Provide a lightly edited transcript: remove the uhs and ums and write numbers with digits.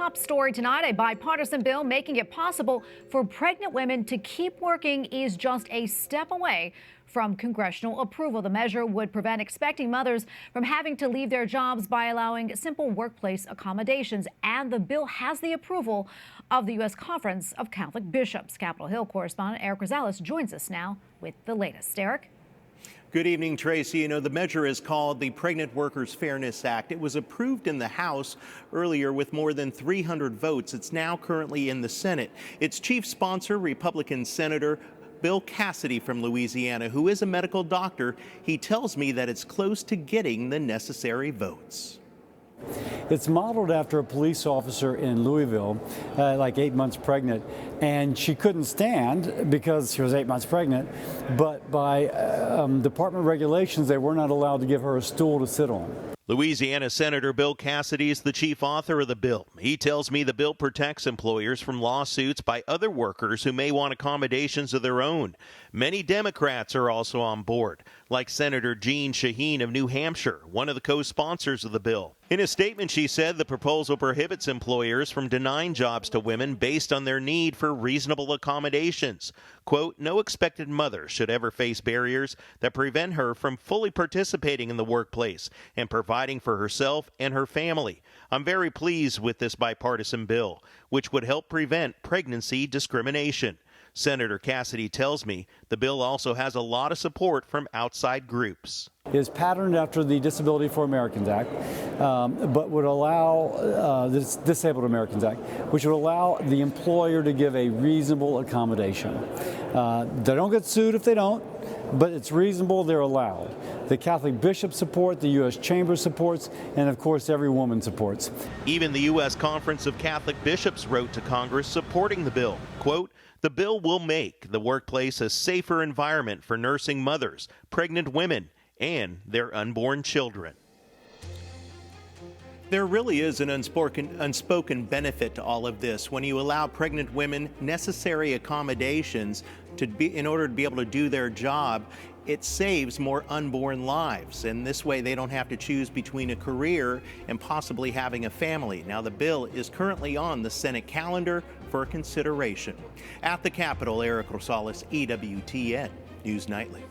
top story tonight. A bipartisan bill making it possible for pregnant women to keep working is just a step away from congressional approval. The measure would prevent expecting mothers from having to leave their jobs by allowing simple workplace accommodations. And the bill has the approval of the U.S. Conference of Catholic Bishops. Capitol Hill correspondent Eric Rosales joins us now with the latest. Eric? Good evening, Tracy. You know, the measure is called the Pregnant Workers Fairness Act. It was approved in the House earlier with more than 300 votes. It's now currently in the Senate. Its chief sponsor, Republican Senator Bill Cassidy from Louisiana, who is a medical doctor. He tells me that it's close to getting the necessary votes. It's modeled after a police officer in Louisville, like 8 months pregnant, and she couldn't stand because she was 8 months pregnant, but by department regulations, they were not allowed to give her a stool to sit on. Louisiana Senator Bill Cassidy is the chief author of the bill. He tells me the bill protects employers from lawsuits by other workers who may want accommodations of their own. Many Democrats are also on board, like Senator Jean Shaheen of New Hampshire, one of the co-sponsors of the bill. In a statement, she said the proposal prohibits employers from denying jobs to women based on their need for reasonable accommodations. Quote, no expected mother should ever face barriers that prevent her from fully participating in the workplace and providing for herself and her family. I'm very pleased with this bipartisan bill, which would help prevent pregnancy discrimination. Senator Cassidy tells me the bill also has a lot of support from outside groups. It is patterned after the Disability for Americans Act, but would allow this Disabled Americans Act, which would allow the employer to give a reasonable accommodation. They don't get sued if they don't, but it's reasonable, they're allowed. The Catholic bishops support, the U.S. Chamber supports, and of course every woman supports. Even the U.S. Conference of Catholic Bishops wrote to Congress supporting the bill. Quote, the bill will make the workplace a safer environment for nursing mothers, pregnant women, and their unborn children. There really is an unspoken benefit to all of this when you allow pregnant women necessary accommodations in order to be able to do their job. It saves more unborn lives, and this way they don't have to choose between a career and possibly having a family. Now, the bill is currently on the Senate calendar for consideration. At the Capitol, Eric Rosales, EWTN News Nightly.